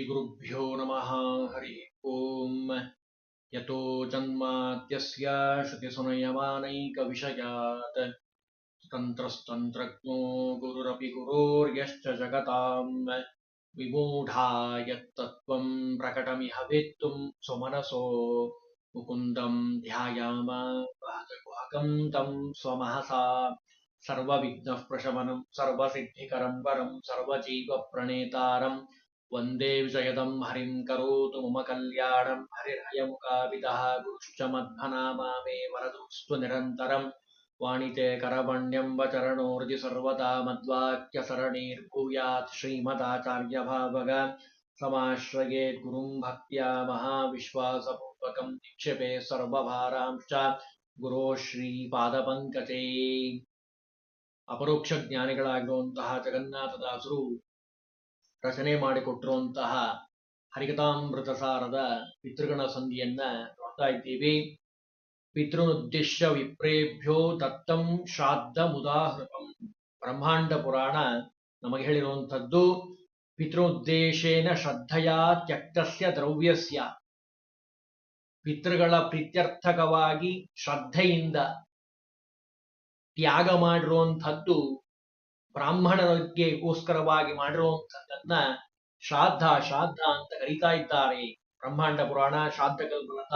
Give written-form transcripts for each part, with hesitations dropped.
श्रीगुरुभ्यो नमः। हरि ओम। यतो जन्माद्यस्य श्रुतिसुनयमानैकविषयात् तन्त्रस्तन्त्रज्ञो गुरुरपि गुरोर्यश्च जगतां विमूढा यत्तत्त्वं प्रकटमिह वेत्तुं स्वमनसो मुकुन्दं ध्यायाम वाचकुहकं तं स्वमहसा सर्वविघ्नः प्रशमनं सर्वसिद्धिकरं वरं सर्वजीवप्रणेतारं वन्दे विजयदं हरिं करोतु मम कल्याणं। हरिर्हयमुखाविदः गुरुश्च मध्वनामा मे वरदुस्तु निरन्तरम्। वाणिते करवण्यं वचरणोर्जि सर्वदा मद्वाक्यसरणीर्भूयात् श्रीमदाचार्यभावग समाश्रयेत् गुरुं भक्त्या महाविश्वासपूर्वकं निक्षेपे सर्वभारांश्च गुरो ಶ್ರೀಪಾದಪಂಕಜೇ. ಅಪರೋಕ್ಷ ಜ್ಞಾನಿಗಳಾಗಿರುವಂತಹ ಜಗನ್ನಾಥದಾಸರು ರಚನೆ ಮಾಡಿಕೊಟ್ಟಿರುವಂತಹ ಹರಿಕಥಾಮೃತ ಸಾರದ ಪಿತೃಗಣ ಸಂಧಿಯನ್ನ ನೋಡ್ತಾ ಇದ್ದೀವಿ. ಪಿತೃನುದ್ದೇಶ್ಯ ವಿಪ್ರೇಭ್ಯೋ ದತ್ತಂ ಶ್ರಾದ್ದ ಮುದಾಹೃತಂ. ಬ್ರಹ್ಮಾಂಡ ಪುರಾಣ ನಮಗೆ ಹೇಳಿರುವಂಥದ್ದು ಪಿತೃನುದ್ದೇಶೇನ ಶ್ರದ್ಧೆಯ ತ್ಯಕ್ತಸ್ಯ ದ್ರವ್ಯಸ್ಯ. ಪಿತೃಗಳ ಪ್ರೀತ್ಯರ್ಥಕವಾಗಿ ಶ್ರದ್ಧೆಯಿಂದ ತ್ಯಾಗ ಮಾಡಿರುವಂಥದ್ದು ಬ್ರಾಹ್ಮಣರಿಗೆಗೋಸ್ಕರವಾಗಿ ಮಾಡಿರುವಂಥದ್ದನ್ನ ಶ್ರಾದ್ದ ಅಂತ ಕರೀತಾ ಇದ್ದಾರೆ. ಬ್ರಹ್ಮಾಂಡ ಪುರಾಣ, ಶ್ರಾದ್ದ ಕಲ್ಪಲತ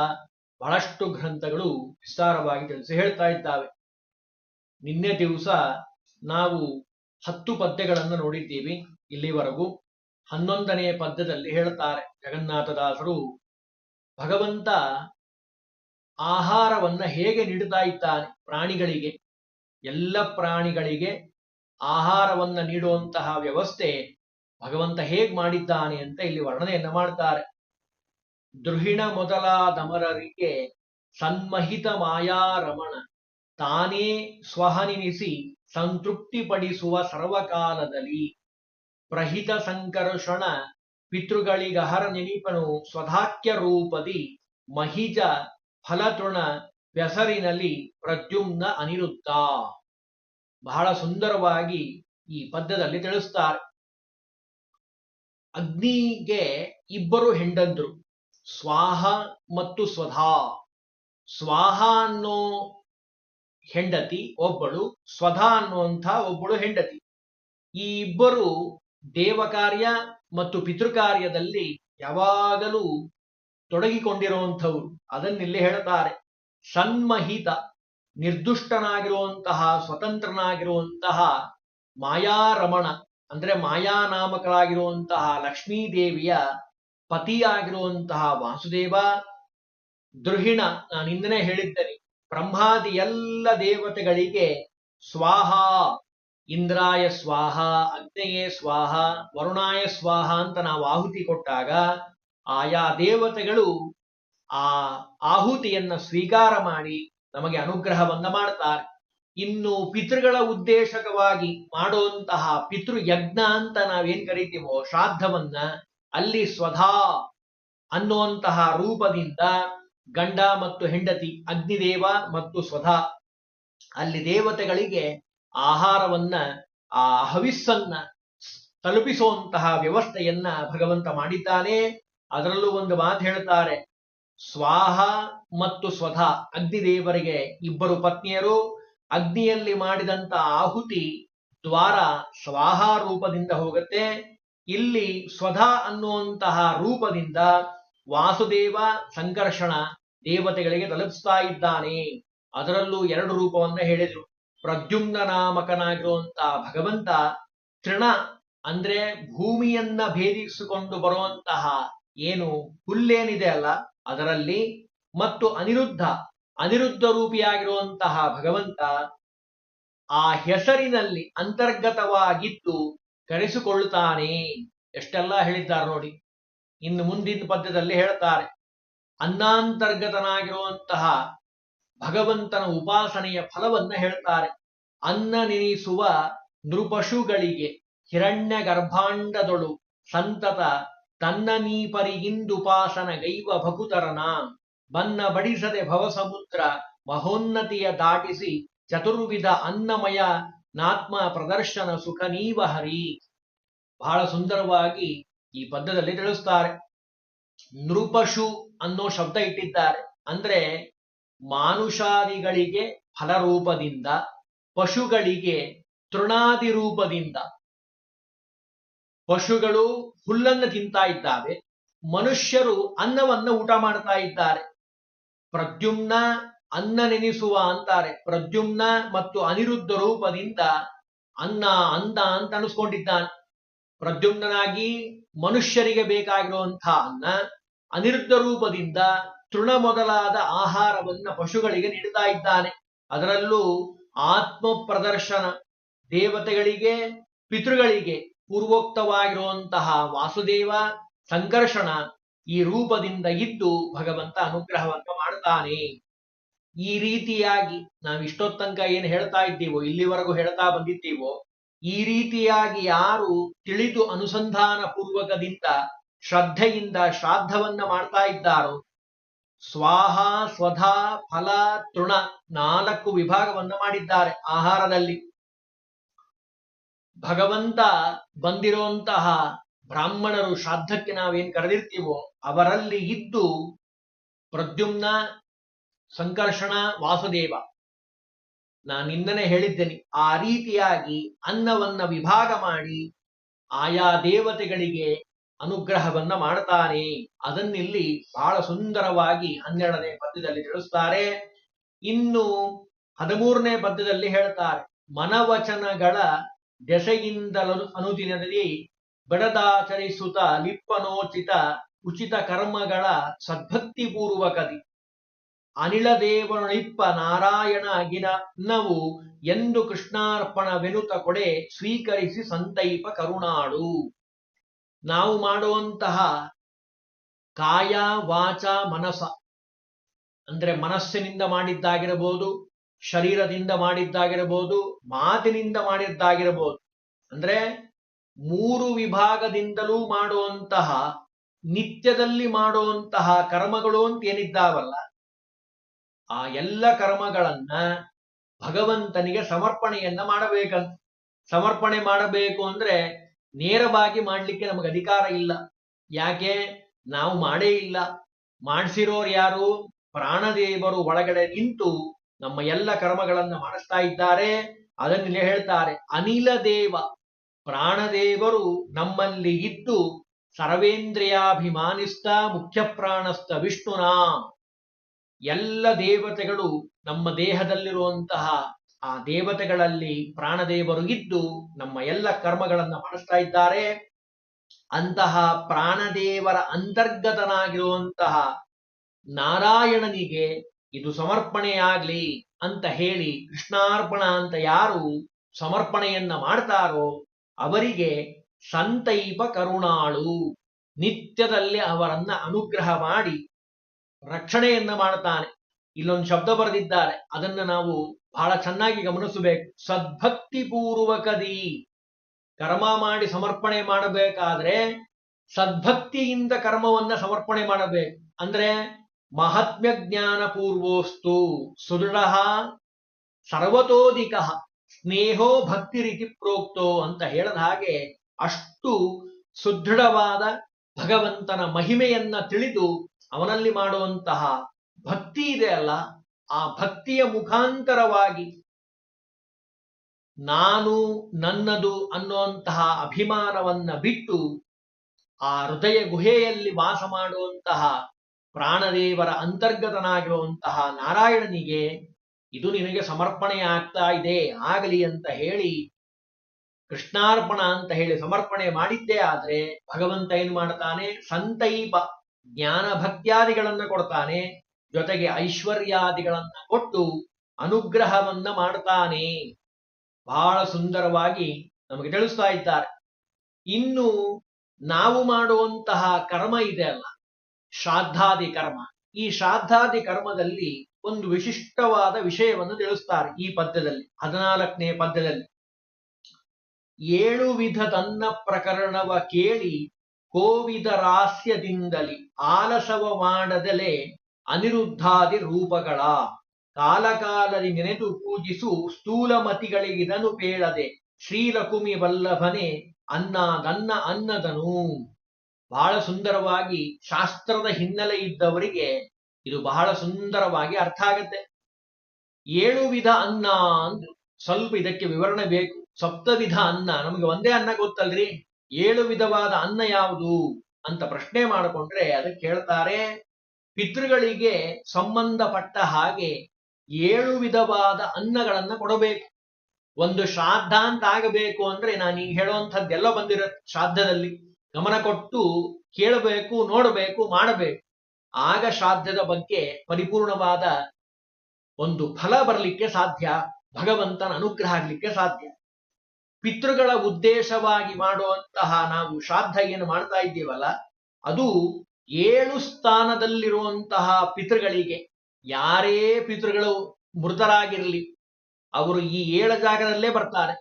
ಬಹಳಷ್ಟು ಗ್ರಂಥಗಳು ವಿಸ್ತಾರವಾಗಿ ತಿಳಿಸಿ ಹೇಳ್ತಾ ಇದ್ದಾವೆ. ನಿನ್ನೆ ದಿವಸ ನಾವು 10 ಪದ್ಯಗಳನ್ನು ನೋಡಿದ್ದೀವಿ. ಇಲ್ಲಿವರೆಗೂ 11ನೇ ಪದ್ಯದಲ್ಲಿ ಹೇಳ್ತಾರೆ ಜಗನ್ನಾಥದಾಸರು ಭಗವಂತ ಆಹಾರವನ್ನ ಹೇಗೆ ನೀಡುತ್ತಾ ಇದ್ದಾನೆ ಪ್ರಾಣಿಗಳಿಗೆ. ಎಲ್ಲ ಪ್ರಾಣಿಗಳಿಗೆ ಆಹಾರವನ್ನ ನೀಡುವಂತಹ ವ್ಯವಸ್ಥೆ ಭಗವಂತ ಹೇಗೆ ಮಾಡಿದ್ದಾನೆ ಅಂತ ಇಲ್ಲಿ ವರ್ಣನೆಯನ್ನ ಮಾಡ್ತಾರೆ. ದೃಹಿಣ ಮೊದಲಾದಮರರಿಗೆ ಸನ್ಮಹಿತ ಮಾಯಾರಮಣ ತಾನೇ ಸ್ವಹನಿನಿಸಿ ಸಂತೃಪ್ತಿಪಡಿಸುವ ಸರ್ವಕಾಲದಲ್ಲಿ ಪ್ರಹಿತ ಸಂಕರ್ಷಣ ಪಿತೃಗಳಿಗಹರ ನೆನಿಪನು ಸ್ವಧಾಕ್ಯ ರೂಪದಿ ಮಹಿಜ ಫಲತೃಣ ವ್ಯಸರಿನಲ್ಲಿ ಪ್ರದ್ಯುಮ್ನ ಅನಿರುದ್ಧ. ಬಹಳ ಸುಂದರವಾಗಿ ಈ ಪದ್ಯದಲ್ಲಿ ತಿಳಿಸ್ತಾರೆ. ಅಗ್ನಿಗೆ 2 ಹೆಂಡಂದ್ರು, ಸ್ವಾಹ ಮತ್ತು ಸ್ವಧಾ. ಸ್ವಾಹ ಅನ್ನೋ ಹೆಂಡತಿ ಒಬ್ಬಳು, ಸ್ವಧಾ ಅನ್ನುವಂಥ ಒಬ್ಬಳು ಹೆಂಡತಿ. ಈ ಇಬ್ಬರು ದೇವ ಕಾರ್ಯ ಮತ್ತು ಪಿತೃಕಾರ್ಯದಲ್ಲಿ ಯಾವಾಗಲೂ ತೊಡಗಿಕೊಂಡಿರುವಂಥವ್ರು. ಅದನ್ನಿಲ್ಲಿ ಹೇಳ್ತಾರೆ. ಸನ್ಮಹಿತ, ನಿರ್ದುಷ್ಟನಾಗಿರುವಂತಹ ಸ್ವತಂತ್ರನಾಗಿರುವಂತಹ ಮಾಯಾರಮಣ ಅಂದ್ರೆ ಮಾಯಾನಾಮಕರಾಗಿರುವಂತಹ ಲಕ್ಷ್ಮೀದೇವಿಯ ಪತಿಯಾಗಿರುವಂತಹ ವಾಸುದೇವ. ದೃಹಿಣ, ನಾನು ಹಿಂದನೇ ಹೇಳಿದ್ದೇನೆ, ಬ್ರಹ್ಮಾದಿ ಎಲ್ಲ ದೇವತೆಗಳಿಗೆ ಸ್ವಾಹ, ಇಂದ್ರಾಯ ಸ್ವಾಹ, ಅಗ್ನೇಯೇ ಸ್ವಾಹ, ವರುಣಾಯ ಸ್ವಾಹ ಅಂತ ನಾವು ಆಹುತಿ ಕೊಟ್ಟಾಗ ಆಯಾ ದೇವತೆಗಳು ಆ ಆಹುತಿಯನ್ನ ಸ್ವೀಕಾರ ಮಾಡಿ ನಮಗೆ ಅನುಗ್ರಹವನ್ನ ಮಾಡ್ತಾರೆ. ಇನ್ನು ಪಿತೃಗಳ ಉದ್ದೇಶಕವಾಗಿ ಮಾಡುವಂತಹ ಪಿತೃಯಜ್ಞ ಅಂತ ನಾವೇನ್ ಕರಿತೀವೋ ಶ್ರಾದ್ದವನ್ನ, ಅಲ್ಲಿ ಸ್ವಧಾ ಅನ್ನುವಂತಹ ರೂಪದಿಂದ ಗಂಡ ಮತ್ತು ಹೆಂಡತಿ ಅಗ್ನಿದೇವ ಮತ್ತು ಸ್ವಧಾ ಅಲ್ಲಿ ದೇವತೆಗಳಿಗೆ ಆಹಾರವನ್ನ, ಆ ಹವಿಸ್ಸನ್ನ ತಲುಪಿಸುವಂತಹ ವ್ಯವಸ್ಥೆಯನ್ನ ಭಗವಂತ ಮಾಡಿದ್ದಾನೆ. ಅದರಲ್ಲೂ ಒಂದು ಮಾತು ಹೇಳ್ತಾರೆ, ಸ್ವಾಹ ಮತ್ತು ಸ್ವಧಾ ಅಗ್ನಿದೇವರಿಗೆ 2 ಪತ್ನಿಯರು. ಅಗ್ನಿಯಲ್ಲಿ ಮಾಡಿದಂತ ಆಹುತಿ ದ್ವಾರ ಸ್ವಾಹ ರೂಪದಿಂದ ಹೋಗುತ್ತೆ. ಇಲ್ಲಿ ಸ್ವಧಾ ಅನ್ನುವಂತಹ ರೂಪದಿಂದ ವಾಸುದೇವ ಸಂಕರ್ಷಣ ದೇವತೆಗಳಿಗೆ ತಲುಪಿಸ್ತಾ ಇದ್ದಾನೆ. ಅದರಲ್ಲೂ 2 ರೂಪವನ್ನ ಹೇಳಿದ್ರು. ಪ್ರದ್ಯುಮ್ನ ನಾಮಕನಾಗಿರುವಂತಹ ಭಗವಂತ ತೃಣ ಅಂದ್ರೆ ಭೂಮಿಯನ್ನ ಭೇದಿಸಿಕೊಂಡು ಬರುವಂತಹ ಏನು ಹುಲ್ಲೇನಿದೆ ಅಲ್ಲ ಅದರಲ್ಲಿ, ಮತ್ತು ಅನಿರುದ್ಧ ರೂಪಿಯಾಗಿರುವಂತಹ ಭಗವಂತ ಆ ಹೆಸರಿನಲ್ಲಿ ಅಂತರ್ಗತವಾಗಿದ್ದು ಕರೆಸಿಕೊಳ್ಳುತ್ತಾನೆ. ಎಷ್ಟೆಲ್ಲ ಹೇಳಿದ್ದಾರೆ ನೋಡಿ. ಇನ್ನು ಮುಂದಿನ ಪದ್ಯದಲ್ಲಿ ಹೇಳ್ತಾರೆ, ಅನ್ನಾಂತರ್ಗತನಾಗಿರುವಂತಹ ಭಗವಂತನ ಉಪಾಸನೆಯ ಫಲವನ್ನ ಹೇಳ್ತಾರೆ. ಅನ್ನ ನೆನೆಸುವ ನೃಪಶುಗಳಿಗೆ ಹಿರಣ್ಯ ಗರ್ಭಾಂಡದೊಳು ಸಂತತ ತನ್ನ ನೀಪರಿಗಿಂದುಪಾಸನ ಗೈವ ಭಕುತರನ ಬನ್ನ ಬಡಿಸದೆ ಭವಸಮುದ್ರ ಮಹೋನ್ನತಿಯ ದಾಟಿಸಿ ಚತುರ್ವಿಧ ಅನ್ನಮಯ ನಾತ್ಮ ಪ್ರದರ್ಶನ ಸುಖ ನೀವ ಹರಿ. ಬಹಳ ಸುಂದರವಾಗಿ ಈ ಪದ್ಯದಲ್ಲಿ ತಿಳಿಸ್ತಾರೆ. ನೃಪಶು ಅನ್ನೋ ಶಬ್ದ ಇಟ್ಟಿದ್ದಾರೆ. ಅಂದ್ರೆ ಮಾನುಷಾದಿಗಳಿಗೆ ಫಲರೂಪದಿಂದ, ಪಶುಗಳಿಗೆ ತೃಣಾದಿ ರೂಪದಿಂದ. ಪಶುಗಳು ಹುಲ್ಲನ್ನು ತಿಂತಾ ಇದ್ದಾವೆ, ಮನುಷ್ಯರು ಅನ್ನವನ್ನ ಊಟ ಮಾಡ್ತಾ ಇದ್ದಾರೆ. ಪ್ರದ್ಯುಮ್ನ ಅನ್ನ ನೆನೆಸುವ ಅಂತಾರೆ. ಪ್ರದ್ಯುಮ್ನ ಮತ್ತು ಅನಿರುದ್ಧ ರೂಪದಿಂದ ಅನ್ನ ಅಂತ ಅನಿಸ್ಕೊಂಡಿದ್ದಾನೆ. ಪ್ರದ್ಯುಮ್ನಾಗಿ ಮನುಷ್ಯರಿಗೆ ಬೇಕಾಗಿರುವಂತಹ ಅನ್ನ, ಅನಿರುದ್ಧ ರೂಪದಿಂದ ತೃಣ ಮೊದಲಾದ ಆಹಾರವನ್ನ ಪಶುಗಳಿಗೆ ನೀಡ್ತಾ ಇದ್ದಾನೆ. ಅದರಲ್ಲೂ ಆತ್ಮ ಪ್ರದರ್ಶನ ದೇವತೆಗಳಿಗೆ, ಪಿತೃಗಳಿಗೆ ಪೂರ್ವೋಕ್ತವಾಗಿರುವಂತಹ ವಾಸುದೇವ, ಸಂಕರ್ಷಣ ಈ ರೂಪದಿಂದ ಇದ್ದು ಭಗವಂತ ಅನುಗ್ರಹವನ್ನು ಮಾಡ್ತಾನೆ. ಈ ರೀತಿಯಾಗಿ ನಾವು ಇಷ್ಟೊತ್ತಂಕ ಏನು ಹೇಳ್ತಾ ಇದ್ದೀವೋ, ಇಲ್ಲಿವರೆಗೂ ಹೇಳ್ತಾ ಬಂದಿದ್ದೀವೋ, ಈ ರೀತಿಯಾಗಿ ಯಾರು ತಿಳಿದು ಅನುಸಂಧಾನ ಪೂರ್ವಕದಿಂದ ಶ್ರದ್ಧೆಯಿಂದ ಶ್ರಾದ್ದವನ್ನ ಮಾಡ್ತಾ ಇದ್ದಾರೋ, ಸ್ವಾಹ, ಸ್ವಧಾ, ಫಲ, ತೃಣ 4 ವಿಭಾಗವನ್ನ ಮಾಡಿದ್ದಾರೆ ಆಹಾರದಲ್ಲಿ. ಭಗವಂತ ಬಂದಿರುವಂತಹ ಬ್ರಾಹ್ಮಣರು ಶ್ರಾದ್ದಕ್ಕೆ ನಾವೇನ್ ಕರೆದಿರ್ತೀವೋ ಅವರಲ್ಲಿ ಇದ್ದು ಪ್ರದ್ಯುಮ್ನ, ಸಂಕರ್ಷಣ, ವಾಸುದೇವ, ನಾನಿನ್ನನೆ ಹೇಳಿದ್ದೇನೆ, ಆ ರೀತಿಯಾಗಿ ಅನ್ನವನ್ನ ವಿಭಾಗ ಮಾಡಿ ಆಯಾ ದೇವತೆಗಳಿಗೆ ಅನುಗ್ರಹವನ್ನ ಮಾಡ್ತಾನೆ. ಅದನ್ನಿಲ್ಲಿ ಬಹಳ ಸುಂದರವಾಗಿ 12ನೇ ಪದ್ಯದಲ್ಲಿ ತಿಳಿಸ್ತಾರೆ. ಇನ್ನು 13ನೇ ಪದ್ಯದಲ್ಲಿ ಹೇಳ್ತಾರೆ, ಮನವಚನಗಳ ದೆಸೆಯಿಂದಲೂ ಅನುದಿನದಲ್ಲಿ ಬೆಡದಾಚರಿಸುತ್ತ ಲಿಪ್ಪನೋಚಿತ ಉಚಿತ ಕರ್ಮಗಳ ಸದ್ಭಕ್ತಿ ಪೂರ್ವಕದಿ ಅನಿಳದೇವನಿಪ್ಪ ನಾರಾಯಣ ಅಗಿನವು ಎಂದು ಕೃಷ್ಣಾರ್ಪಣವೆನುತ ಕೊಡೆ ಸ್ವೀಕರಿಸಿ ಸಂತೈಪ ಕರುಣಾಳು. ನಾವು ಮಾಡುವಂತಹ ಕಾಯ, ವಾಚ, ಮನಸ ಅಂದ್ರೆ ಮನಸ್ಸಿನಿಂದ ಮಾಡಿದ್ದಾಗಿರಬಹುದು, ಶರೀರದಿಂದ ಮಾಡಿದ್ದಾಗಿರಬಹುದು, ಮಾತಿನಿಂದ ಮಾಡಿದ್ದಾಗಿರಬಹುದು. ಅಂದ್ರೆ 3 ವಿಭಾಗದಿಂದಲೂ ಮಾಡುವಂತಹ, ನಿತ್ಯದಲ್ಲಿ ಮಾಡುವಂತಹ ಕರ್ಮಗಳು ಅಂತ ಏನಿದ್ದಾವಲ್ಲ, ಆ ಎಲ್ಲ ಕರ್ಮಗಳನ್ನ ಭಗವಂತನಿಗೆ ಸಮರ್ಪಣೆಯನ್ನ ಮಾಡಬೇಕಂತ. ಸಮರ್ಪಣೆ ಮಾಡಬೇಕು ಅಂದ್ರೆ ನೇರವಾಗಿ ಮಾಡ್ಲಿಕ್ಕೆ ನಮಗೆ ಅಧಿಕಾರ ಇಲ್ಲ. ಯಾಕೆ? ನಾವು ಮಾಡೇ ಇಲ್ಲ. ಮಾಡಿಸಿರೋರು ಯಾರು? ಪ್ರಾಣದೇವರು ಒಳಗಡೆ ನಿಂತು ನಮ್ಮ ಎಲ್ಲ ಕರ್ಮಗಳನ್ನ ಮಾಡಿಸ್ತಾ ಇದ್ದಾರೆ. ಅದನ್ನೇ ಹೇಳ್ತಾರೆ, ಅನಿಲ ದೇವ, ಪ್ರಾಣದೇವರು ನಮ್ಮಲ್ಲಿ ಇದ್ದು ಸರ್ವೇಂದ್ರಿಯಾಭಿಮಾನಿಸ್ತ ಮುಖ್ಯ ಪ್ರಾಣಸ್ಥ ವಿಷ್ಣುನಾ, ಎಲ್ಲ ದೇವತೆಗಳು ನಮ್ಮ ದೇಹದಲ್ಲಿರುವಂತಹ ಆ ದೇವತೆಗಳಲ್ಲಿ ಪ್ರಾಣದೇವರು ಇದ್ದು ನಮ್ಮ ಎಲ್ಲ ಕರ್ಮಗಳನ್ನ ಮಾಡಿಸ್ತಾ ಇದ್ದಾರೆ. ಅಂತಹ ಪ್ರಾಣದೇವರ ಅಂತರ್ಗತನಾಗಿರುವಂತಹ ನಾರಾಯಣನಿಗೆ ಇದು ಸಮರ್ಪಣೆಯಾಗ್ಲಿ ಅಂತ ಹೇಳಿ, ಕೃಷ್ಣಾರ್ಪಣ ಅಂತ ಯಾರು ಸಮರ್ಪಣೆಯನ್ನ ಮಾಡ್ತಾರೋ ಅವರಿಗೆ ಸಂತೈಪ ಕರುಣಾಳು, ನಿತ್ಯದಲ್ಲಿ ಅವರನ್ನ ಅನುಗ್ರಹ ಮಾಡಿ ರಕ್ಷಣೆಯನ್ನ ಮಾಡ್ತಾನೆ. ಇಲ್ಲೊಂದು ಶಬ್ದ ಬರೆದಿದ್ದಾರೆ, ಅದನ್ನ ನಾವು ಬಹಳ ಚೆನ್ನಾಗಿ ಗಮನಿಸಬೇಕು. ಸದ್ಭಕ್ತಿ ಪೂರ್ವಕದಿ, ಕರ್ಮ ಮಾಡಿ ಸಮರ್ಪಣೆ ಮಾಡಬೇಕಾದ್ರೆ ಸದ್ಭಕ್ತಿಯಿಂದ ಕರ್ಮವನ್ನ ಸಮರ್ಪಣೆ ಮಾಡಬೇಕು. ಅಂದ್ರೆ ಮಹಾತ್ಮ್ಯ ಜ್ಞಾನ ಪೂರ್ವೋಸ್ತು ಸುದೃಢ ಸರ್ವತೋಧಿಕ ಸ್ನೇಹೋ ಭಕ್ತಿ ರೀತಿ ಪ್ರೋಕ್ತೋ ಅಂತ ಹೇಳದ ಹಾಗೆ, ಅಷ್ಟು ಸುದೃಢವಾದ ಭಗವಂತನ ಮಹಿಮೆಯನ್ನ ತಿಳಿದು ಅವನಲ್ಲಿ ಮಾಡುವಂತಹ ಭಕ್ತಿ ಇದೆ ಅಲ್ಲ, ಆ ಭಕ್ತಿಯ ಮುಖಾಂತರವಾಗಿ ನಾನು ನನ್ನದು ಅನ್ನುವಂತಹ ಅಭಿಮಾನವನ್ನ ಬಿಟ್ಟು ಆ ಹೃದಯ ಗುಹೆಯಲ್ಲಿ ವಾಸ ಮಾಡುವಂತಹ ಪ್ರಾಣದೇವರ ಅಂತರ್ಗತನಾಗಿರುವಂತಹ ನಾರಾಯಣನಿಗೆ ಇದು ನಿನಗೆ ಸಮರ್ಪಣೆ ಆಗ್ತಾ ಇದೆ, ಆಗಲಿ ಅಂತ ಹೇಳಿ ಕೃಷ್ಣಾರ್ಪಣ ಅಂತ ಹೇಳಿ ಸಮರ್ಪಣೆ ಮಾಡಿದ್ದೇ ಆದ್ರೆ ಭಗವಂತ ಏನ್ ಮಾಡ್ತಾನೆ? ಸಂತೈಪ ಜ್ಞಾನ ಭಕ್ತ್ಯಾದಿಗಳನ್ನ ಕೊಡ್ತಾನೆ, ಜೊತೆಗೆ ಐಶ್ವರ್ಯಾದಿಗಳನ್ನ ಕೊಟ್ಟು ಅನುಗ್ರಹವನ್ನ ಮಾಡ್ತಾನೆ. ಬಹಳ ಸುಂದರವಾಗಿ ನಮಗೆ ತಿಳಿಸ್ತಾ ಇದ್ದಾರೆ. ಇನ್ನು ನಾವು ಮಾಡುವಂತಹ ಕರ್ಮ ಇದೆ ಅಲ್ಲ, ಶ್ರಾದ್ದಾದಿ ಕರ್ಮ, ಈ ಶ್ರಾದ್ದಾದಿ ಕರ್ಮದಲ್ಲಿ ಒಂದು ವಿಶಿಷ್ಟವಾದ ವಿಷಯವನ್ನು ತಿಳಿಸ್ತಾರೆ ಈ ಪದ್ಯದಲ್ಲಿ, 14ನೇ ಪದ್ಯದಲ್ಲಿ. 7 ವಿಧದನ್ನ ಪ್ರಕರಣವ ಕೇಳಿ ಕೋವಿದ ರಾಸ್ಯದಿಂದಲಿ ಆಲಸವ ಮಾಡದಲೆ ಅನಿರುದ್ಧಾದಿ ರೂಪಗಳ ಕಾಲಕಾಲದಿ ನೆನೆದು ಪೂಜಿಸು ಸ್ಥೂಲಮತಿಗಳಿಗಿದನು ಪೇಳದೆ ಶ್ರೀಲಕುಮಿ ವಲ್ಲಭನೆ ಅನ್ನದನ್ನ ಅನ್ನದನು. ಬಹಳ ಸುಂದರವಾಗಿ ಶಾಸ್ತ್ರದ ಹಿನ್ನೆಲೆ ಇದ್ದವರಿಗೆ ಇದು ಬಹಳ ಸುಂದರವಾಗಿ ಅರ್ಥ ಆಗುತ್ತೆ. 7 ವಿಧ ಅನ್ನ ಅಂದ್ರು. ಸ್ವಲ್ಪ ಇದಕ್ಕೆ ವಿವರಣೆ ಬೇಕು. ಸಪ್ತವಿಧ ಅನ್ನ, ನಮಗೆ ಒಂದೇ ಅನ್ನ ಗೊತ್ತಲ್ರಿ, 7 ವಿಧವಾದ ಅನ್ನ ಯಾವುದು ಅಂತ ಪ್ರಶ್ನೆ ಮಾಡಿಕೊಂಡ್ರೆ ಅದಕ್ಕೆ ಹೇಳ್ತಾರೆ, ಪಿತೃಗಳಿಗೆ ಸಂಬಂಧಪಟ್ಟ ಹಾಗೆ 7 ವಿಧವಾದ ಅನ್ನಗಳನ್ನ ಕೊಡಬೇಕು. ಒಂದು ಶ್ರಾದ್ದ ಅಂತ ಆಗಬೇಕು ಅಂದ್ರೆ ನಾನು ಈಗ ಹೇಳುವಂಥದ್ದೆಲ್ಲ ಬಂದಿರುತ್ತೆ ಶ್ರಾದ್ದದಲ್ಲಿ. ಗಮನ ಕೊಟ್ಟು ಕೇಳಬೇಕು, ನೋಡಬೇಕು, ಮಾಡಬೇಕು. ಆಗ ಶ್ರಾದ್ದದ ಬಗ್ಗೆ ಪರಿಪೂರ್ಣವಾದ ಒಂದು ಫಲ ಬರಲಿಕ್ಕೆ ಸಾಧ್ಯ, ಭಗವಂತನ ಅನುಗ್ರಹ ಆಗ್ಲಿಕ್ಕೆ ಸಾಧ್ಯ. ಪಿತೃಗಳ ಉದ್ದೇಶವಾಗಿ ಮಾಡುವಂತಹ ನಾವು ಶ್ರಾದ್ದ ಏನು ಮಾಡ್ತಾ ಇದ್ದೀವಲ್ಲ, ಅದು 7 ಸ್ಥಾನದಲ್ಲಿರುವಂತಹ ಪಿತೃಗಳಿಗೆ, ಯಾರೇ ಪಿತೃಗಳು ಮೃತರಾಗಿರಲಿ ಅವರು ಈ 7 ಜಾಗದಲ್ಲೇ ಬರ್ತಾರೆ.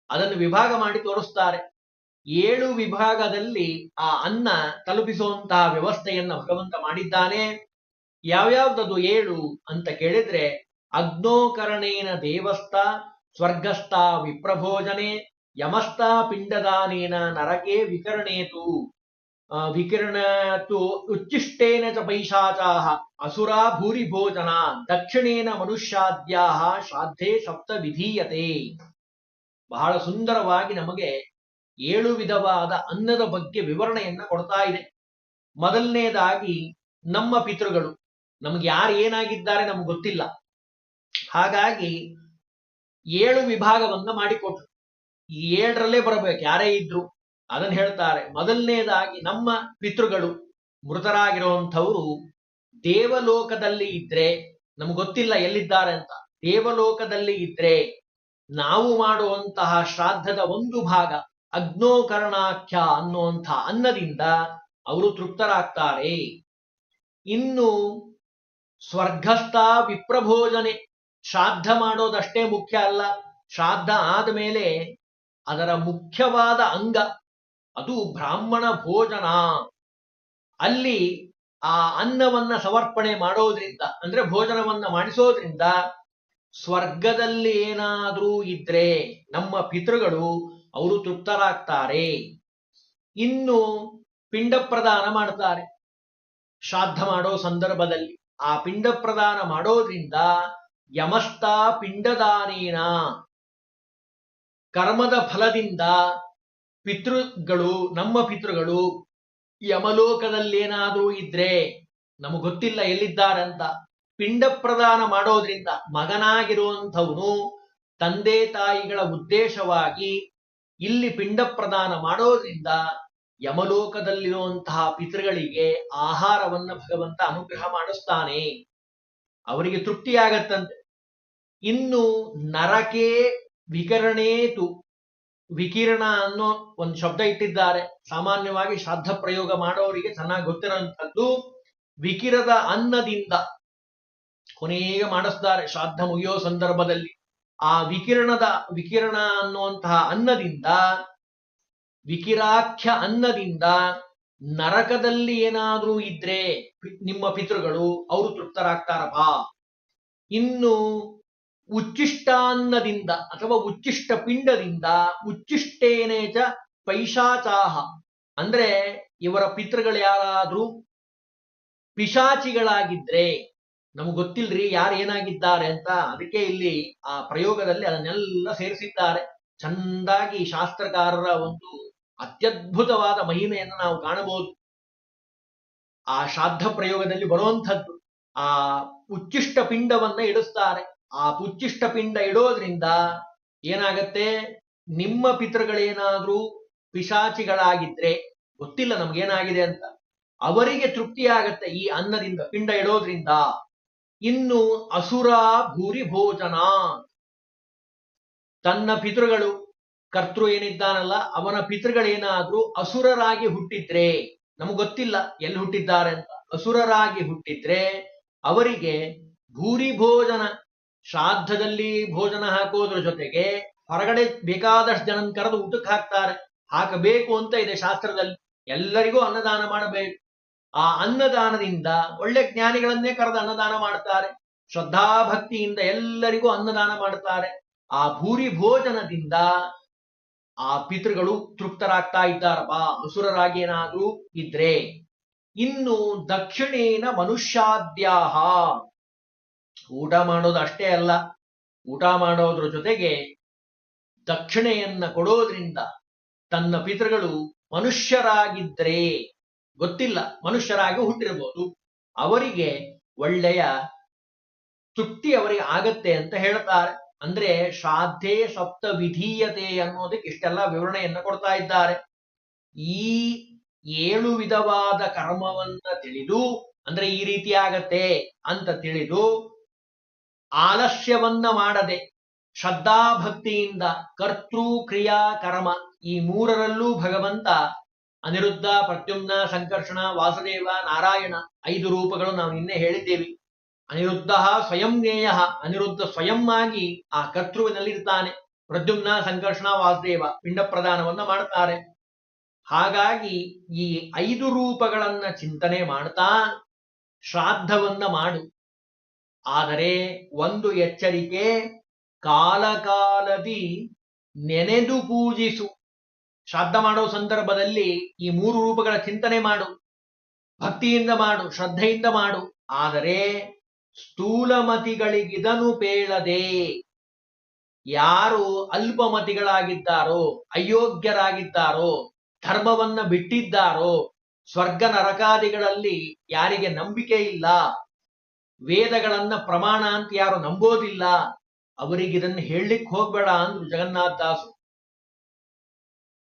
ಅದನ್ನು ವಿಭಾಗ ಮಾಡಿ ತೋರಿಸ್ತಾರೆ. 7 ವಿಭಾಗದಲ್ಲಿ ಆ ಅನ್ನ ತಲುಪಿಸುವಂತಹ ವ್ಯವಸ್ಥೆಯನ್ನ ಭಗವಂತ ಮಾಡಿದ್ದಾನೆ. ಯಾವ್ಯಾವ್ದದು 7 ಅಂತ ಕೇಳಿದ್ರೆ, ಅಗ್ನೋಕರಣೇನ ದೇವಸ್ಥ, ಸ್ವರ್ಗಸ್ಥ ವಿಪ್ರಭೋಜನೆ, ಯಮಸ್ಥ ಪಿಂಡದಾನೇನ ನರಕೆ ವಿಕರಣೇತು, ವಿಕಿರಣತು ಉಚ್ಚಿಷ್ಟೇನ ಚ ಪೈಶಾಚಾಹ ಅಸುರಾ ಭೂರಿ ಭೋಜನ, ದಕ್ಷಿಣೇನ ಮನುಷ್ಯಾದ್ಯಾಹ ಶ್ರಾದ್ಧೆ ಸಪ್ತ ವಿಧೀಯತೆ. ಬಹಳ ಸುಂದರವಾಗಿ ನಮಗೆ 7 ವಿಧವಾದ ಅನ್ನದ ಬಗ್ಗೆ ವಿವರಣೆಯನ್ನ ಕೊಡ್ತಾ ಇದೆ. ಮೊದಲನೇದಾಗಿ ನಮ್ಮ ಪಿತೃಗಳು, ನಮ್ಗೆ ಯಾರು ಏನಾಗಿದ್ದಾರೆ ನಮ್ಗೆ ಗೊತ್ತಿಲ್ಲ, ಹಾಗಾಗಿ 7 ವಿಭಾಗವನ್ನ ಮಾಡಿಕೊಟ್ರು. ಈ 7ರಲ್ಲೇ ಬರಬೇಕು ಯಾರೇ ಇದ್ರು. ಅದನ್ನು ಹೇಳ್ತಾರೆ. ಮೊದಲನೇದಾಗಿ ನಮ್ಮ ಪಿತೃಗಳು ಮೃತರಾಗಿರುವಂಥವ್ರು ದೇವಲೋಕದಲ್ಲಿ ಇದ್ರೆ, ನಮ್ಗೆ ಗೊತ್ತಿಲ್ಲ ಎಲ್ಲಿದ್ದಾರೆ ಅಂತ, ದೇವಲೋಕದಲ್ಲಿ ಇದ್ರೆ ನಾವು ಮಾಡುವಂತಹ ಶ್ರಾದ್ದದ ಒಂದು ಭಾಗ ಅಗ್ನೋಕರ್ಣಾಖ್ಯ ಅನ್ನುವಂಥ ಅನ್ನದಿಂದ ಅವರು ತೃಪ್ತರಾಗ್ತಾರೆ. ಇನ್ನು ಸ್ವರ್ಗಸ್ಥ ವಿಪ್ರಭೋಜನೆ, ಶ್ರಾದ್ದ ಮಾಡೋದಷ್ಟೇ ಮುಖ್ಯ ಅಲ್ಲ, ಶ್ರಾದ್ದ ಆದಮೇಲೆ ಅದರ ಮುಖ್ಯವಾದ ಅಂಗ ಅದು ಬ್ರಾಹ್ಮಣ ಭೋಜನ. ಅಲ್ಲಿ ಆ ಅನ್ನವನ್ನ ಸಮರ್ಪಣೆ ಮಾಡೋದ್ರಿಂದ, ಅಂದ್ರೆ ಭೋಜನವನ್ನ ಮಾಡಿಸೋದ್ರಿಂದ ಸ್ವರ್ಗದಲ್ಲಿ ಏನಾದ್ರೂ ಇದ್ರೆ ನಮ್ಮ ಪಿತೃಗಳು ಅವರು ತೃಪ್ತರಾಗ್ತಾರೆ. ಇನ್ನು ಪಿಂಡ ಪ್ರದಾನ ಮಾಡ್ತಾರೆ ಶ್ರಾದ್ದ ಮಾಡೋ ಸಂದರ್ಭದಲ್ಲಿ. ಆ ಪಿಂಡ ಪ್ರದಾನ ಮಾಡೋದ್ರಿಂದ ಯಮಸ್ಥ ಪಿಂಡದಾನೇನ, ಕರ್ಮದ ಫಲದಿಂದ ಪಿತೃಗಳು, ನಮ್ಮ ಪಿತೃಗಳು ಯಮಲೋಕದಲ್ಲೇನಾದ್ರೂ ಇದ್ರೆ, ನಮಗೆ ಗೊತ್ತಿಲ್ಲ ಎಲ್ಲಿದ್ದಾರಂತ, ಪಿಂಡ ಪ್ರದಾನ ಮಾಡೋದ್ರಿಂದ ಮಗನಾಗಿರುವಂಥವನು ತಂದೆ ತಾಯಿಗಳ ಉದ್ದೇಶವಾಗಿ ಇಲ್ಲಿ ಪಿಂಡ ಪ್ರದಾನ ಮಾಡೋದ್ರಿಂದ ಯಮಲೋಕದಲ್ಲಿರುವಂತಹ ಪಿತೃಗಳಿಗೆ ಆಹಾರವನ್ನ ಭಗವಂತ ಅನುಗ್ರಹ ಮಾಡಿಸ್ತಾನೆ, ಅವರಿಗೆ ತೃಪ್ತಿಯಾಗತ್ತಂತೆ. ಇನ್ನು ನರಕೆ ವಿಕರಣೇತು, ವಿಕಿರಣ ಅನ್ನೋ ಒಂದು ಶಬ್ದ ಇಟ್ಟಿದ್ದಾರೆ. ಸಾಮಾನ್ಯವಾಗಿ ಶ್ರಾದ್ದ ಪ್ರಯೋಗ ಮಾಡೋರಿಗೆ ಚೆನ್ನಾಗಿ ಗೊತ್ತಿರುವಂಥದ್ದು. ವಿಕಿರದ ಅನ್ನದಿಂದ ಕೊನೆಗೆ ಮಾಡಿಸ್ತಾರೆ ಶ್ರಾದ್ದ ಮುಗಿಯೋ ಸಂದರ್ಭದಲ್ಲಿ. ಆ ವಿಕಿರಣ ಅನ್ನುವಂತಹ ಅನ್ನದಿಂದ, ವಿಕಿರಾಖ್ಯ ಅನ್ನದಿಂದ ನರಕದಲ್ಲಿ ಏನಾದ್ರೂ ಇದ್ರೆ ನಿಮ್ಮ ಪಿತೃಗಳು ಅವರು ತೃಪ್ತರಾಗ್ತಾರಪ್ಪ. ಇನ್ನು ಉಚ್ಚಿಷ್ಟಾನ್ನದಿಂದ ಅಥವಾ ಉಚ್ಚಿಷ್ಟ ಪಿಂಡದಿಂದ, ಉಚ್ಚಿಷ್ಟೇನೇಚ ಪೈಶಾಚಾಹ, ಅಂದ್ರೆ ಇವರ ಪಿತೃಗಳು ಯಾರಾದ್ರೂ ಪಿಶಾಚಿಗಳಾಗಿದ್ರೆ, ನಮ್ಗೆ ಗೊತ್ತಿಲ್ರಿ ಯಾರು ಏನಾಗಿದ್ದಾರೆ ಅಂತ, ಅದಕ್ಕೆ ಇಲ್ಲಿ ಆ ಪ್ರಯೋಗದಲ್ಲಿ ಅದನ್ನೆಲ್ಲ ಸೇರಿಸಿದ್ದಾರೆ. ಚಂದಾಗಿ ಶಾಸ್ತ್ರಕಾರರ ಒಂದು ಅತ್ಯದ್ಭುತವಾದ ಮಹಿಮೆಯನ್ನು ನಾವು ಕಾಣಬಹುದು ಆ ಶ್ರಾದ್ದ ಪ್ರಯೋಗದಲ್ಲಿ ಬರುವಂಥದ್ದು. ಆ ಉಚ್ಚಿಷ್ಟ ಪಿಂಡವನ್ನ ಇಡಿಸ್ತಾರೆ. ಆ ಉಚ್ಚಿಷ್ಟ ಪಿಂಡ ಇಡೋದ್ರಿಂದ ಏನಾಗತ್ತೆ, ನಿಮ್ಮ ಪಿತೃಗಳೇನಾದ್ರೂ ಪಿಶಾಚಿಗಳಾಗಿದ್ರೆ, ಗೊತ್ತಿಲ್ಲ ನಮ್ಗೇನಾಗಿದೆ ಅಂತ, ಅವರಿಗೆ ತೃಪ್ತಿಯಾಗತ್ತೆ ಈ ಅನ್ನದಿಂದ, ಪಿಂಡ ಇಡೋದ್ರಿಂದ. ಇನ್ನು ಅಸುರ ಭೂರಿ ಭೋಜನ, ತನ್ನ ಪಿತೃಗಳು, ಕರ್ತೃ ಏನಿದ್ದಾನಲ್ಲ ಅವನ ಪಿತೃಗಳೇನಾದ್ರೂ ಅಸುರರಾಗಿ ಹುಟ್ಟಿದ್ರೆ, ನಮಗೆ ಗೊತ್ತಿಲ್ಲ ಎಲ್ಲಿ ಹುಟ್ಟಿದ್ದಾರೆ ಅಂತ, ಅಸುರರಾಗಿ ಹುಟ್ಟಿದ್ರೆ ಅವರಿಗೆ ಭೂರಿ ಭೋಜನ, ಶ್ರಾದ್ದದಲ್ಲಿ ಭೋಜನ ಹಾಕೋದ್ರ ಜೊತೆಗೆ ಹೊರಗಡೆ ಬೇಕಾದಷ್ಟು ಜನನ್ ಕರೆದು ಊಟಕ್ಕೆ ಹಾಕ್ತಾರೆ. ಹಾಕಬೇಕು ಅಂತ ಇದೆ ಶಾಸ್ತ್ರದಲ್ಲಿ, ಎಲ್ಲರಿಗೂ ಅನ್ನದಾನ ಮಾಡಬೇಕು. ಆ ಅನ್ನದಾನದಿಂದ ಒಳ್ಳೆ ಜ್ಞಾನಿಗಳನ್ನೇ ಕರೆದು ಅನ್ನದಾನ ಮಾಡ್ತಾರೆ. ಶ್ರದ್ಧಾಭಕ್ತಿಯಿಂದ ಎಲ್ಲರಿಗೂ ಅನ್ನದಾನ ಮಾಡ್ತಾರೆ. ಆ ಭೂರಿ ಭೋಜನದಿಂದ ಆ ಪಿತೃಗಳು ತೃಪ್ತರಾಗ್ತಾ ಇದ್ದಾರಪ್ಪ, ಅಸುರರಾಗಿ ಏನಾದ್ರೂ ಇದ್ರೆ. ಇನ್ನು ದಕ್ಷಿಣೇನ ಮನುಷ್ಯಾದ್ಯಾಹ, ಊಟ ಮಾಡೋದು ಅಷ್ಟೇ ಅಲ್ಲ, ಊಟ ಮಾಡೋದ್ರ ಜೊತೆಗೆ ದಕ್ಷಿಣೆಯನ್ನ ಕೊಡೋದ್ರಿಂದ ತನ್ನ ಪಿತೃಗಳು ಮನುಷ್ಯರಾಗಿದ್ರೆ, ಗೊತ್ತಿಲ್ಲ ಮನುಷ್ಯರಾಗಿ ಹುಟ್ಟಿರಬಹುದು, ಅವರಿಗೆ ಒಳ್ಳೆಯ ತೃಪ್ತಿ ಅವರಿಗೆ ಆಗತ್ತೆ ಅಂತ ಹೇಳ್ತಾರೆ. ಅಂದ್ರೆ ಶ್ರಾದ್ಧೆ ಸಪ್ತ ವಿಧೀಯತೆ ಅನ್ನೋದಕ್ಕೆ ಇಷ್ಟೆಲ್ಲ ವಿವರಣೆಯನ್ನ ಕೊಡ್ತಾ ಇದ್ದಾರೆ. ಈ 7 ವಿಧವಾದ ಕರ್ಮವನ್ನ ತಿಳಿದು, ಅಂದ್ರೆ ಈ ರೀತಿ ಆಗತ್ತೆ ಅಂತ ತಿಳಿದು ಆಲಸ್ಯವನ್ನ ಮಾಡದೆ ಶ್ರದ್ಧಾಭಕ್ತಿಯಿಂದ ಕರ್ತೃ ಕ್ರಿಯಾ ಕರ್ಮ ಈ ಮೂರರಲ್ಲೂ ಭಗವಂತ ಅನಿರುದ್ಧ, ಪ್ರದ್ಯುಮ್ನ, ಸಂಕರ್ಷಣ, ವಾಸುದೇವ, ನಾರಾಯಣ 5 ರೂಪಗಳು ನಾವು ನಿನ್ನೆ ಹೇಳಿದ್ದೇವೆ. ಅನಿರುದ್ಧ ಸ್ವಯಂ ಜ್ಞೇಯ, ಅನಿರುದ್ಧ ಸ್ವಯಂ ಆಗಿ ಆ ಕರ್ತೃವಿನಲ್ಲಿರ್ತಾನೆ. ಪ್ರದ್ಯುಮ್ನ, ಸಂಕರ್ಷಣ, ವಾಸುದೇವ ಪಿಂಡ ಪ್ರದಾನವನ್ನ ಮಾಡ್ತಾರೆ. ಹಾಗಾಗಿ ಈ 5 ರೂಪಗಳನ್ನ ಚಿಂತನೆ ಮಾಡ್ತಾ ಶ್ರಾದ್ದವನ್ನ ಮಾಡು. ಆದರೆ ಒಂದು ಎಚ್ಚರಿಕೆ, ಕಾಲಕಾಲದಿ ನೆನೆದು ಪೂಜಿಸು. ಶ್ರಾದ್ದ ಮಾಡೋ ಸಂದರ್ಭದಲ್ಲಿ ಈ 3 ರೂಪಗಳ ಚಿಂತನೆ ಮಾಡು, ಭಕ್ತಿಯಿಂದ ಮಾಡು, ಶ್ರದ್ಧೆಯಿಂದ ಮಾಡು. ಆದರೆ ಸ್ಥೂಲಮತಿಗಳಿಗಿದನು ಪೇಳದೆ, ಯಾರು ಅಲ್ಪಮತಿಗಳಾಗಿದ್ದಾರೋ, ಅಯೋಗ್ಯರಾಗಿದ್ದಾರೋ, ಧರ್ಮವನ್ನ ಬಿಟ್ಟಿದ್ದಾರೋ, ಸ್ವರ್ಗ ನರಕಾದಿಗಳಲ್ಲಿ ಯಾರಿಗೆ ನಂಬಿಕೆ ಇಲ್ಲ, ವೇದಗಳನ್ನ ಪ್ರಮಾಣ ಅಂತ ಯಾರು ನಂಬೋದಿಲ್ಲ, ಅವರಿಗಿದನ್ನು ಹೇಳಲಿಕ್ಕೆ ಹೋಗ್ಬೇಡ ಅಂದ್ರು ಜಗನ್ನಾಥದಾಸು.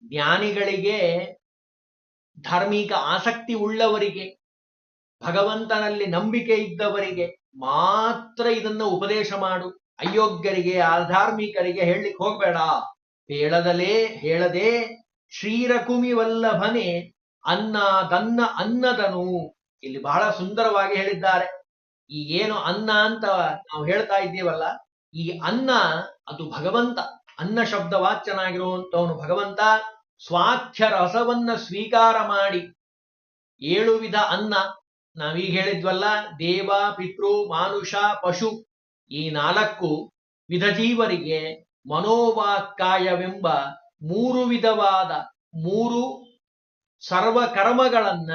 ಜ್ಞಾನಿಗಳಿಗೆ, ಧಾರ್ಮಿಕ ಆಸಕ್ತಿ ಉಳ್ಳವರಿಗೆ, ಭಗವಂತನಲ್ಲಿ ನಂಬಿಕೆ ಇದ್ದವರಿಗೆ ಮಾತ್ರ ಇದನ್ನ ಉಪದೇಶ ಮಾಡು. ಅಯೋಗ್ಯರಿಗೆ, ಅಧಾರ್ಮಿಕರಿಗೆ ಹೇಳಲಿಕ್ಕೆ ಹೋಗ್ಬೇಡ. ಹೇಳದೆ ಶ್ರೀರಕುಮಿ ವಲ್ಲಭನೆ ಅನ್ನದನ್ನ ಅನ್ನದನು. ಇಲ್ಲಿ ಬಹಳ ಸುಂದರವಾಗಿ ಹೇಳಿದ್ದಾರೆ. ಈ ಏನು ಅನ್ನ ಅಂತ ನಾವು ಹೇಳ್ತಾ ಇದ್ದೀವಲ್ಲ, ಈ ಅನ್ನ ಅದು ಭಗವಂತ. ಅನ್ನ ಶಬ್ದ ವಾಚ್ಯನಾಗಿರುವಂತವನು ಭಗವಂತ. ಸ್ವಾಖ್ಯ ರಸವನ್ನ ಸ್ವೀಕಾರ ಮಾಡಿ 7 ವಿಧ ಅನ್ನ ನಾವೀಗ ಹೇಳಿದ್ವಲ್ಲ, ದೇವ, ಪಿತೃ, ಮಾನುಷ, ಪಶು ಈ 4 ವಿಧ ಜೀವರಿಗೆ ಮನೋವಾಕ್ಕಾಯವೆಂಬ 3 ವಿಧವಾದ 3 ಸರ್ವಕರ್ಮಗಳನ್ನ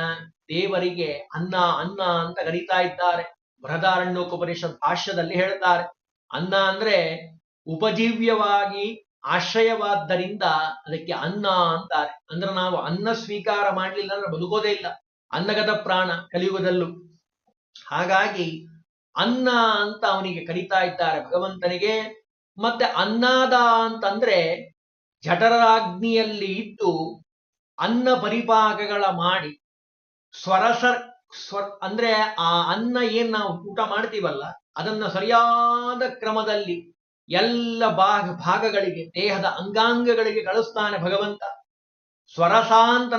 ದೇವರಿಗೆ ಅನ್ನ ಅನ್ನ ಅಂತ ಕರೀತಾ ಇದ್ದಾರೆ. ಬೃಹದಾರಣ್ಯೋಪನಿಷತ್ ಭಾಷ್ಯದಲ್ಲಿ ಹೇಳ್ತಾರೆ, ಅನ್ನ ಅಂದ್ರೆ ಉಪಜೀವ್ಯವಾಗಿ ಆಶ್ರಯವಾದ್ದರಿಂದ ಅದಕ್ಕೆ ಅನ್ನ ಅಂತಾರೆ. ಅಂದ್ರೆ ನಾವು ಅನ್ನ ಸ್ವೀಕಾರ ಮಾಡಲಿಲ್ಲ ಅಂದ್ರೆ ಬದುಕೋದೇ ಇಲ್ಲ, ಅನ್ನಗದ ಪ್ರಾಣ ಕಲಿಯುಗದಲ್ಲೂ. ಹಾಗಾಗಿ ಅನ್ನ ಅಂತ ಅವನಿಗೆ ಕರೀತಾ ಇದ್ದಾರೆ ಭಗವಂತನಿಗೆ. ಮತ್ತೆ ಅನ್ನಾದ ಅಂತಂದ್ರೆ ಜಠರಾಗ್ನಿಯಲ್ಲಿ ಇದ್ದು ಅನ್ನ ಪರಿಪಾಕಗಳ ಮಾಡಿ ಅಂದ್ರೆ ಆ ಅನ್ನ ಏನ್ ನಾವು ಊಟ ಮಾಡ್ತೀವಲ್ಲ, ಅದನ್ನ ಸರಿಯಾದ ಕ್ರಮದಲ್ಲಿ ಎಲ್ಲ ಭಾಗಗಳಿಗೆ, ದೇಹದ ಅಂಗಾಂಗಗಳಿಗೆ ಕಳಿಸ್ತಾನೆ ಭಗವಂತ. ಸ್ವರಸ ಅಂತ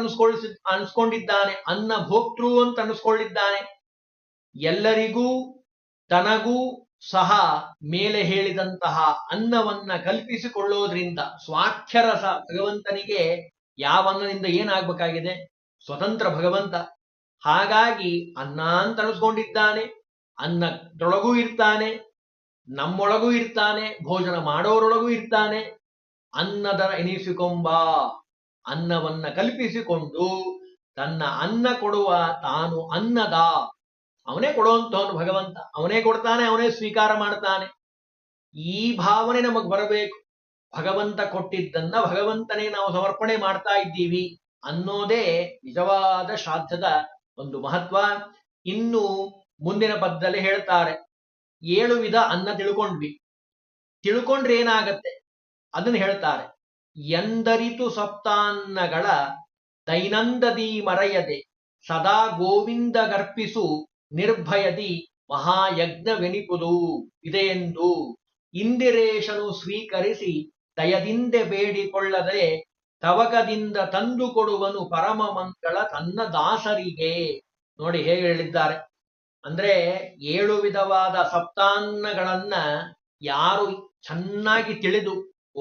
ಅನ್ಸ್ಕೊಂಡಿದ್ದಾನೆ, ಅನ್ನ ಭೋಕ್ತೃ ಅಂತ ಅನ್ಸ್ಕೊಂಡಿದ್ದಾನೆ. ಎಲ್ಲರಿಗೂ ತನಗೂ ಸಹ ಮೇಲೆ ಹೇಳಿದಂತಹ ಅನ್ನವನ್ನ ಕಲ್ಪಿಸಿಕೊಳ್ಳೋದ್ರಿಂದ ಸ್ವಾಖ್ಯರಸ ಭಗವಂತನಿಗೆ ಯಾವ ಅನ್ನದಿಂದ ಏನಾಗ್ಬೇಕಾಗಿದೆ? ಸ್ವತಂತ್ರ ಭಗವಂತ. ಹಾಗಾಗಿ ಅನ್ನ ಅಂತ ಅನಿಸ್ಕೊಂಡಿದ್ದಾನೆ, ಅನ್ನದೊಳಗೂ ಇರ್ತಾನೆ, ನಮ್ಮೊಳಗೂ ಇರ್ತಾನೆ, ಭೋಜನ ಮಾಡೋರೊಳಗೂ ಇರ್ತಾನೆ. ಅನ್ನದರ ಎನಿಸಿಕೊಂಬ, ಅನ್ನವನ್ನ ಕಲ್ಪಿಸಿಕೊಂಡು ತನ್ನ ಅನ್ನ ಕೊಡುವ ತಾನು ಅನ್ನದ, ಅವನೇ ಕೊಡುವಂತವನು ಭಗವಂತ. ಅವನೇ ಕೊಡ್ತಾನೆ, ಅವನೇ ಸ್ವೀಕಾರ ಮಾಡ್ತಾನೆ. ಈ ಭಾವನೆ ನಮಗ್ ಬರಬೇಕು. ಭಗವಂತ ಕೊಟ್ಟಿದ್ದನ್ನ ಭಗವಂತನೇ ನಾವು ಸಮರ್ಪಣೆ ಮಾಡ್ತಾ ಇದ್ದೀವಿ ಅನ್ನೋದೇ ನಿಜವಾದ ಶ್ರಾದ್ದದ ಒಂದು ಮಹತ್ವ. ಇನ್ನು ಮುಂದಿನ ಪದದಲ್ಲಿ ಹೇಳ್ತಾರೆ, 7 ವಿಧ ಅನ್ನ ತಿಳ್ಕೊಂಡ್ರೆ ಏನಾಗತ್ತೆ ಅದನ್ನು ಹೇಳ್ತಾರೆ. ಎಂದರಿತು ಸಪ್ತಾನ್ನಗಳ ದೈನಂದದಿ ಮರೆಯದೆ ಸದಾ ಗೋವಿಂದ ಗರ್ಪಿಸು ನಿರ್ಭಯದಿ ಮಹಾಯಜ್ಞವೆನಿಪುದು ಇದೆಯೆಂದು ಇಂದಿರೇಶನು ಸ್ವೀಕರಿಸಿ ದಯದಿಂದೆ ಬೇಡಿಕೊಳ್ಳದೆ ತವಕದಿಂದ ತಂದು ಕೊಡುವನು ಪರಮ ಮಂಗಳ ತನ್ನ ದಾಸರಿಗೆ. ನೋಡಿ ಹೇಗೆ ಹೇಳಿದ್ದಾರೆ ಅಂದ್ರೆ, 7 ವಿಧವಾದ ಸಪ್ತಾನ್ನಗಳನ್ನ ಯಾರು ಚೆನ್ನಾಗಿ ತಿಳಿದು,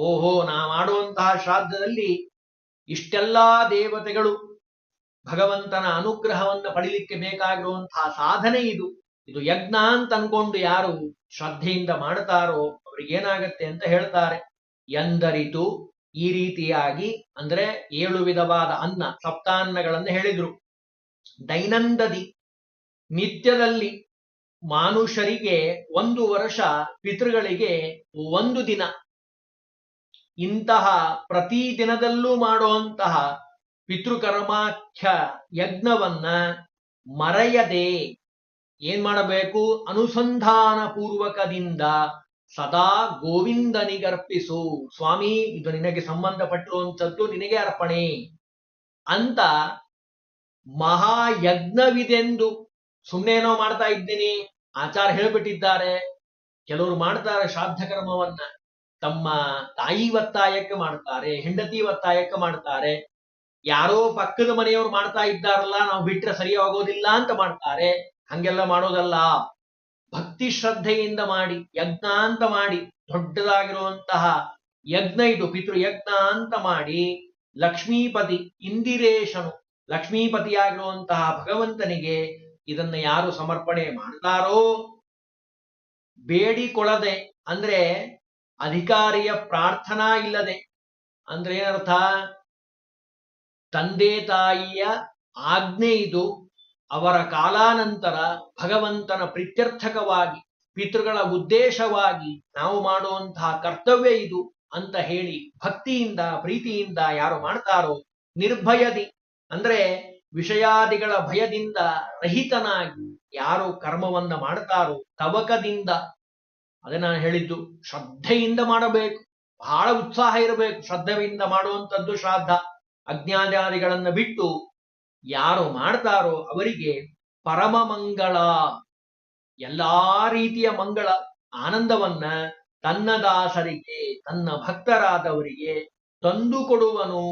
ಓಹೋ ನಾ ಮಾಡುವಂತಹ ಶ್ರಾದ್ದದಲ್ಲಿ ಇಷ್ಟೆಲ್ಲಾ ದೇವತೆಗಳು ಭಗವಂತನ ಅನುಗ್ರಹವನ್ನ ಪಡಿಲಿಕ್ಕೆ ಬೇಕಾಗಿರುವಂತಹ ಸಾಧನೆ ಇದು ಯಜ್ಞ ಅಂತ ಅನ್ಕೊಂಡು ಯಾರು ಶ್ರದ್ಧೆಯಿಂದ ಮಾಡ್ತಾರೋ ಅವ್ರಿಗೇನಾಗತ್ತೆ ಅಂತ ಹೇಳ್ತಾರೆ. ಎಂದರಿತು ಈ ರೀತಿಯಾಗಿ ಅಂದ್ರೆ 7 ವಿಧವಾದ ಅನ್ನ, ಸಪ್ತಾನ್ನಗಳನ್ನು ಹೇಳಿದ್ರು. ದೈನಂದದಿ ನಿತ್ಯದಲ್ಲಿ ಮಾನುಷರಿಗೆ 1 ವರ್ಷ, ಪಿತೃಗಳಿಗೆ 1 ದಿನ. ಇಂತಹ ಪ್ರತಿ ದಿನದಲ್ಲೂ ಮಾಡುವಂತಹ ಪಿತೃಕರ್ಮಾಖ್ಯ ಯಜ್ಞವನ್ನ ಮರೆಯದೆ ಏನ್ ಮಾಡಬೇಕು? ಅನುಸಂಧಾನ ಪೂರ್ವಕದಿಂದ ಸದಾ ಗೋವಿಂದನಿಗರ್ಪಿಸು. ಸ್ವಾಮಿ, ಇದು ನಿನಗೆ ಸಂಬಂಧಪಟ್ಟಿರುವಂಥದ್ದು, ನಿನಗೆ ಅರ್ಪಣೆ ಅಂತ ಮಹಾಯಜ್ಞವಿದೆಂದು ಸುಮ್ಮನೇನೋ ಮಾಡ್ತಾ ಇದ್ದೀನಿ. ಆಚಾರ ಹೇಳ್ಬಿಟ್ಟಿದ್ದಾರೆ. ಕೆಲವರು ಮಾಡ್ತಾರೆ ಶ್ರಾದ್ದ ಕರ್ಮವನ್ನ, ತಮ್ಮ ತಾಯಿ ಒತ್ತಾಯಕ್ಕೆ ಮಾಡ್ತಾರೆ, ಹೆಂಡತಿ ಒತ್ತಾಯಕ್ಕೆ ಮಾಡ್ತಾರೆ, ಯಾರೋ ಪಕ್ಕದ ಮನೆಯವರು ಮಾಡ್ತಾ ಇದ್ದಾರಲ್ಲ ನಾವು ಬಿಟ್ರೆ ಸರಿ ಆಗೋದಿಲ್ಲ ಅಂತ ಮಾಡ್ತಾರೆ. ಹಂಗೆಲ್ಲ ಮಾಡೋದಲ್ಲ. ಭಕ್ತಿ ಶ್ರದ್ಧೆಯಿಂದ ಮಾಡಿ, ಯಜ್ಞ ಅಂತ ಮಾಡಿ, ದೊಡ್ಡದಾಗಿರುವಂತಹ ಯಜ್ಞ ಇದು, ಪಿತೃಯಜ್ಞ ಅಂತ ಮಾಡಿ, ಲಕ್ಷ್ಮೀಪತಿ ಇಂದಿರೇಶನು, ಲಕ್ಷ್ಮೀಪತಿಯಾಗಿರುವಂತಹ ಭಗವಂತನಿಗೆ ಇದನ್ನ ಯಾರು ಸಮರ್ಪಣೆ ಮಾಡ್ತಾರೋ, ಬೇಡಿಕೊಳ್ಳದೆ ಅಂದ್ರೆ ಅಧಿಕಾರಿಯ ಪ್ರಾರ್ಥನಾ ಇಲ್ಲದೆ, ಅಂದ್ರೆ ಏನರ್ಥ? ತಂದೆ ತಾಯಿಯ ಆಜ್ಞೆ ಇದು, ಅವರ ಕಾಲಾನಂತರ ಭಗವಂತನ ಪ್ರೀತ್ಯರ್ಥಕವಾಗಿ ಪಿತೃಗಳ ಉದ್ದೇಶವಾಗಿ ನಾವು ಮಾಡುವಂತಹ ಕರ್ತವ್ಯ ಇದು ಅಂತ ಹೇಳಿ ಭಕ್ತಿಯಿಂದ ಪ್ರೀತಿಯಿಂದ ಯಾರು ಮಾಡ್ತಾರೋ, ನಿರ್ಭಯದಿ ಅಂದ್ರೆ ವಿಷಯಾದಿಗಳ ಭಯದಿಂದ ರಹಿತನಾಗಿ ಯಾರು ಕರ್ಮವನ್ನ ಮಾಡ್ತಾರೋ, ತವಕದಿಂದ, ಅದೇ ನಾನು ಹೇಳಿದ್ದು, ಶ್ರದ್ಧೆಯಿಂದ ಮಾಡಬೇಕು, ಬಹಳ ಉತ್ಸಾಹ ಇರಬೇಕು. ಶ್ರದ್ಧೆಯಿಂದ ಮಾಡುವಂಥದ್ದು ಶ್ರಾದ್ದ. ಅಜ್ಞಾನಾದಿಗಳನ್ನ ಬಿಟ್ಟು ಯಾರು ಮಾಡ್ತಾರೋ ಅವರಿಗೆ ಪರಮ ಮಂಗಳ, ಎಲ್ಲಾ ರೀತಿಯ ಮಂಗಳ ಆನಂದವನ್ನ ತನ್ನ ದಾಸರಿಗೆ, ತನ್ನ ಭಕ್ತರಾದವರಿಗೆ ತಂದು ಕೊಡುವನು.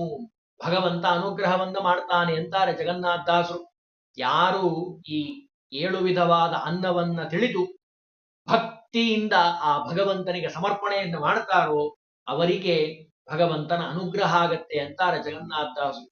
ಭಗವಂತ ಅನುಗ್ರಹವನ್ನ ಮಾಡ್ತಾನೆ ಅಂತಾರೆ ಜಗನ್ನಾಥದಾಸರು. ಯಾರು ಈ 7 ವಿಧವಾದ ಅನ್ನವನ್ನ ತಿಳಿದು ಭಕ್ತಿಯಿಂದ ಆ ಭಗವಂತನಿಗೆ ಸಮರ್ಪಣೆಯನ್ನು ಮಾಡ್ತಾರೋ ಅವರಿಗೆ ಭಗವಂತನ ಅನುಗ್ರಹ ಆಗತ್ತೆ ಅಂತಾರೆ ಜಗನ್ನಾಥದಾಸರು.